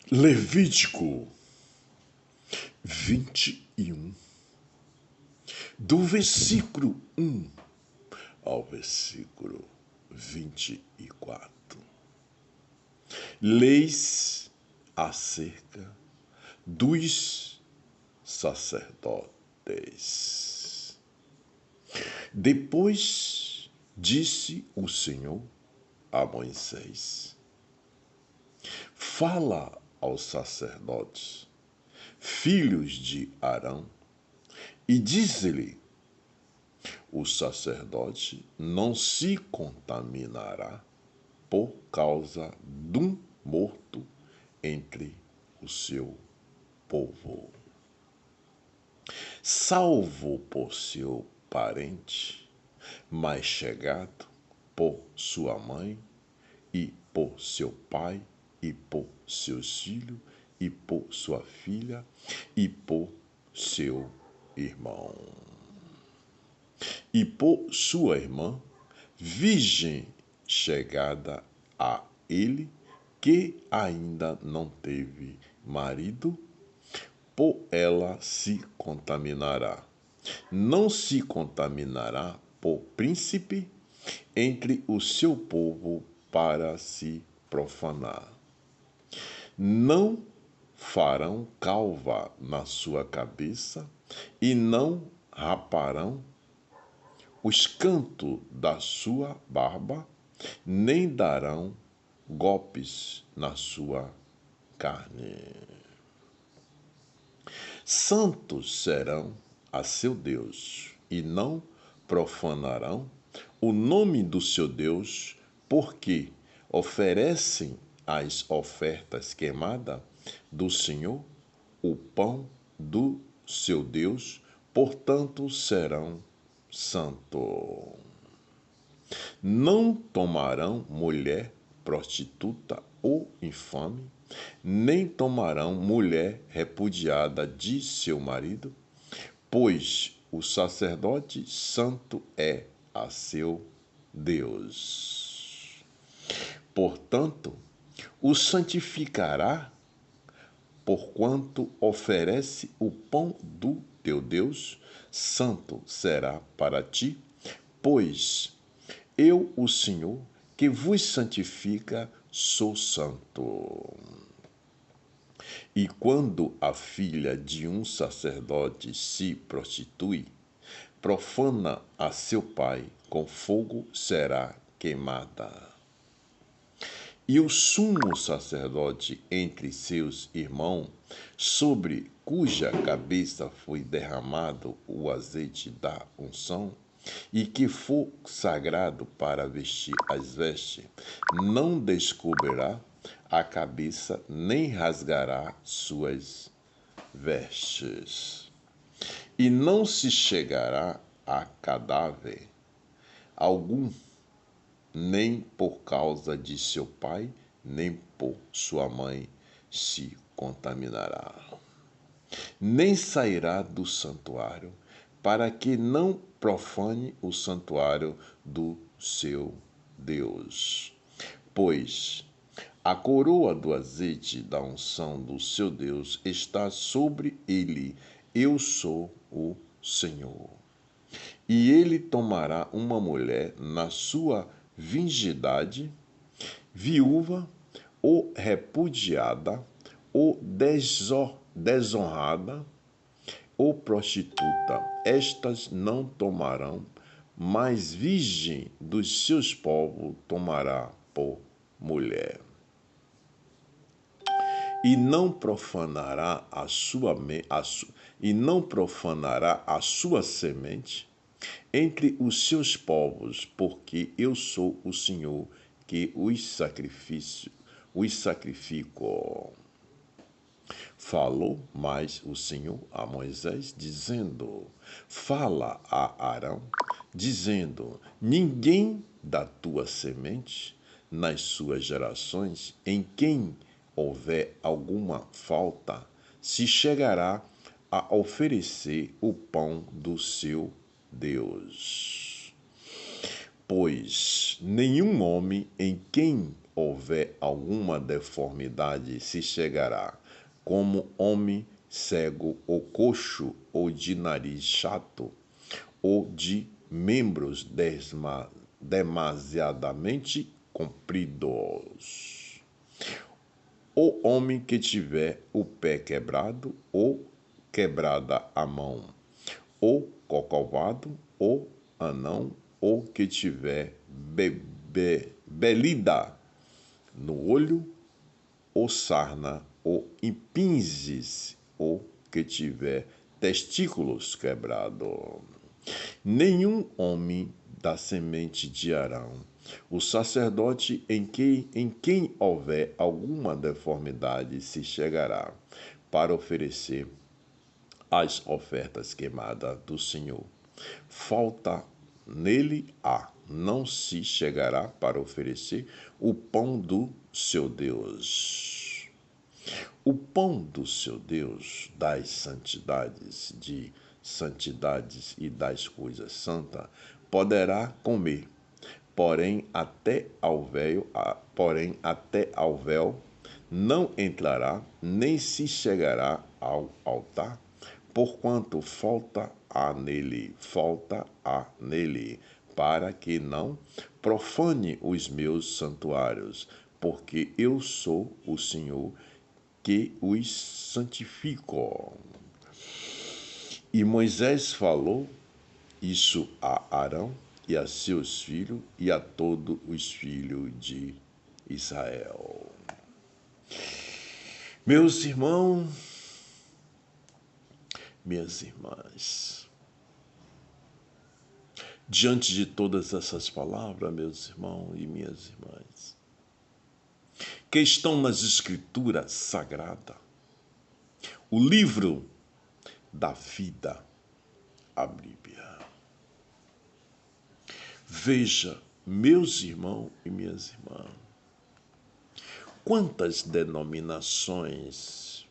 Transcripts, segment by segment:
Levítico 21, do versículo 1 ao versículo 24. Leis acerca dos sacerdotes. Depois disse o Senhor a Moisés: fala aos sacerdotes, filhos de Arão, e diz-lhe: o sacerdote não se contaminará por causa de um morto entre o seu povo, salvo por seu parente mais chegado, por sua mãe, e por seu pai, e por seus filhos, e por sua filha, e por seu irmão, e por sua irmã, virgem chegada a ele, que ainda não teve marido, por ela se contaminará. Não se contaminará por príncipe entre o seu povo para se profanar. Não farão calva na sua cabeça e não raparão os cantos da sua barba, nem darão golpes na sua carne. Santos serão a seu Deus, e não profanarão o nome do seu Deus, porque oferecem as ofertas queimadas do Senhor, o pão do seu Deus, portanto serão santos. Não tomarão mulher prostituta ou infame, nem tomarão mulher repudiada de seu marido, pois o sacerdote santo é a seu Deus. Portanto, o santificará, porquanto oferece o pão do teu Deus, santo será para ti, pois eu, o Senhor, que vos santifica, sou santo. E quando a filha de um sacerdote se prostitui, profana a seu pai, com fogo será queimada. E o sumo sacerdote entre seus irmãos, sobre cuja cabeça foi derramado o azeite da unção, e que for sagrado para vestir as vestes, não descobrirá a cabeça, nem rasgará suas vestes. E não se chegará a cadáver algum, nem por causa de seu pai, nem por sua mãe se contaminará. Nem sairá do santuário, para que não profane o santuário do seu Deus. Pois a coroa do azeite da unção do seu Deus está sobre ele. Eu sou o Senhor. E ele tomará uma mulher na sua virgindade, viúva, ou repudiada, ou desonrada, ou prostituta. Estas não tomarão, mas virgem dos seus povos tomará por mulher. E não profanará a sua semente entre os seus povos, porque eu sou o Senhor que os sacrifico. Falou mais o Senhor a Moisés, dizendo: fala a Arão, dizendo: ninguém da tua semente, nas suas gerações, em quem houver alguma falta, se chegará a oferecer o pão do seu Deus. Pois nenhum homem em quem houver alguma deformidade se chegará, como homem cego ou coxo, ou de nariz chato, ou de membros demasiadamente compridos. O homem que tiver o pé quebrado, ou quebrada a mão, ou cocovado, ou anão, ou que tiver belida no olho, ou sarna, ou impinzes, ou que tiver testículos quebrado. Nenhum homem da semente de Arão, o sacerdote em quem houver alguma deformidade, se chegará para oferecer as ofertas queimadas do Senhor. Falta nele não se chegará para oferecer o pão do seu Deus. O pão do seu Deus, das santidades e das coisas santas, poderá comer, porém até ao véu não entrará, nem se chegará ao altar, porquanto falta há nele, para que não profane os meus santuários, porque eu sou o Senhor que os santifico. E Moisés falou isso a Arão e a seus filhos e a todos os filhos de Israel. Meus irmãos, minhas irmãs, diante de todas essas palavras, meus irmãos e minhas irmãs, que estão nas Escrituras Sagradas, o livro da vida, a Bíblia. Veja, meus irmãos e minhas irmãs, quantas denominações,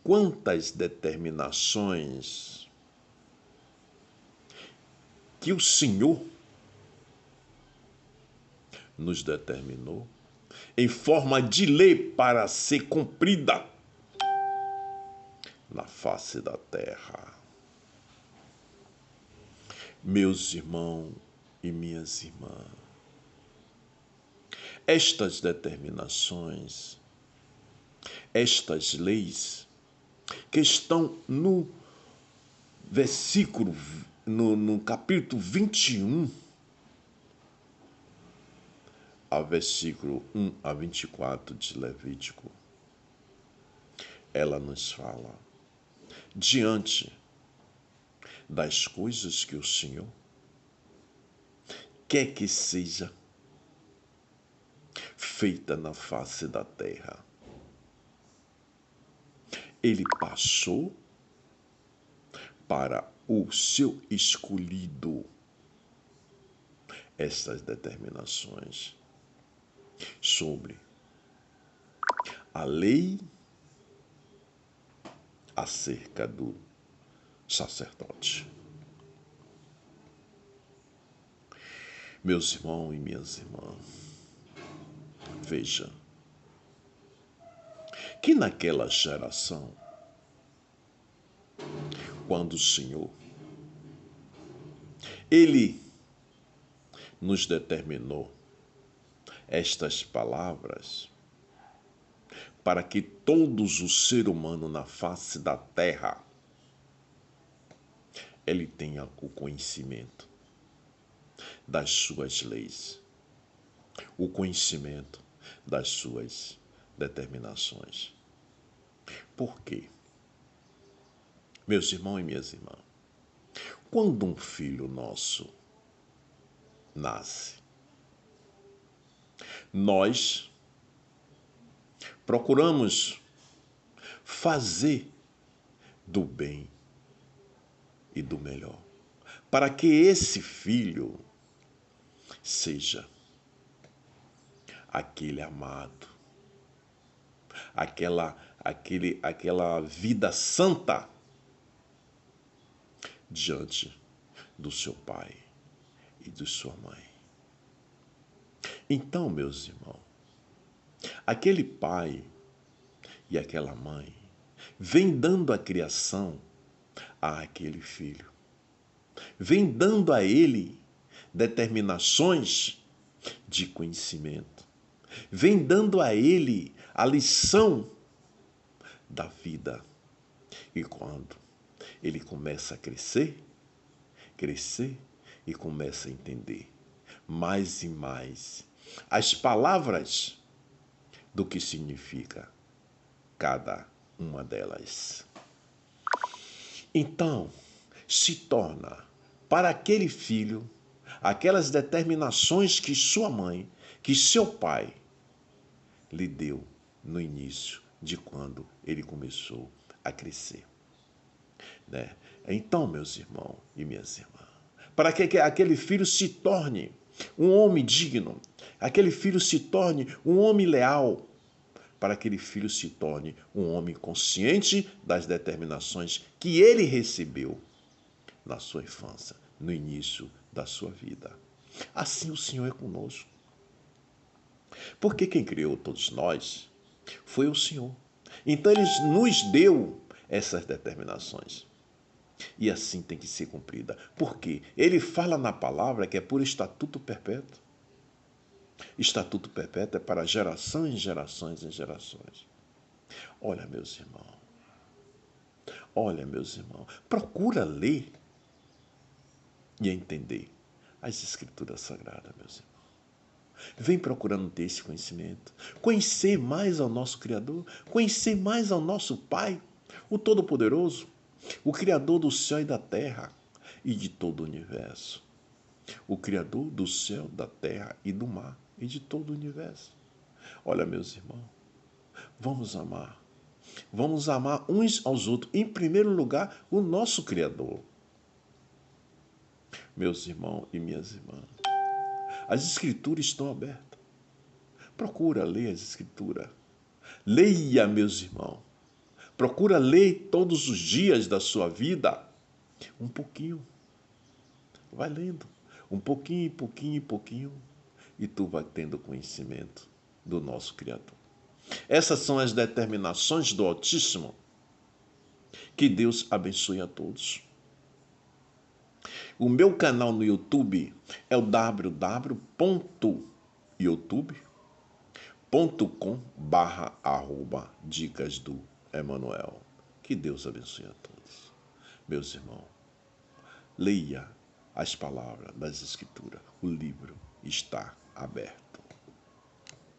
quantas determinações que o Senhor nos determinou em forma de lei para ser cumprida na face da terra. Meus irmãos e minhas irmãs, estas determinações, estas leis que estão no versículo, no capítulo 21, a versículo 1 a 24 de Levítico, ela nos fala diante das coisas que o Senhor quer que seja feita na face da terra. Ele passou para o seu escolhido essas determinações sobre a lei acerca do sacerdote. Meus irmãos e minhas irmãs, veja que naquela geração, quando o Senhor, Ele nos determinou estas palavras para que todos os seres humanos na face da terra ele tenha o conhecimento das suas leis, o conhecimento das suas determinações. Por quê? Meus irmãos e minhas irmãs, quando um filho nosso nasce, nós procuramos fazer do bem e do melhor, para que esse filho seja aquele amado, aquela vida santa diante do seu pai e de sua mãe. Então, meus irmãos, Aquele pai e aquela mãe vem dando a criação àquele filho, vem dando a ele determinações de conhecimento, vem dando a ele a lição da vida. E quando ele começa a crescer e começa a entender mais e mais as palavras do que significa cada uma delas. Então, se torna para aquele filho aquelas determinações que sua mãe, que seu pai lhe deu no início de quando ele começou a crescer. Né? Então, meus irmãos e minhas irmãs, para que aquele filho se torne um homem digno, aquele filho se torne um homem leal, para que aquele filho se torne um homem consciente das determinações que ele recebeu na sua infância, no início da sua vida. Assim o Senhor é conosco. Porque quem criou todos nós foi o Senhor. Então ele nos deu essas determinações. E assim tem que ser cumprida. Porque ele fala na palavra que é por estatuto perpétuo. Estatuto perpétuo é para gerações, gerações e gerações. Olha, meus irmãos, procura ler e entender as Escrituras Sagradas, meus irmãos. Vem procurando ter esse conhecimento, conhecer mais ao nosso Criador, conhecer mais ao nosso Pai, o Todo-Poderoso, o Criador do céu e da terra e de todo o universo. O Criador do céu, da terra e do mar e de todo o universo. Olha, meus irmãos, vamos amar. Vamos amar uns aos outros. Em primeiro lugar, o nosso Criador. Meus irmãos e minhas irmãs, as Escrituras estão abertas. Procura ler as Escrituras. Leia, meus irmãos. Procura ler todos os dias da sua vida. Um pouquinho. Vai lendo. Um pouquinho, pouquinho, pouquinho. E tu vai tendo conhecimento do nosso Criador. Essas são as determinações do Altíssimo. Que Deus abençoe a todos. O meu canal no YouTube é o www.youtube.com/dicas do Emanuel. Que Deus abençoe a todos. Meus irmãos, leia as palavras das Escrituras. O livro está aberto.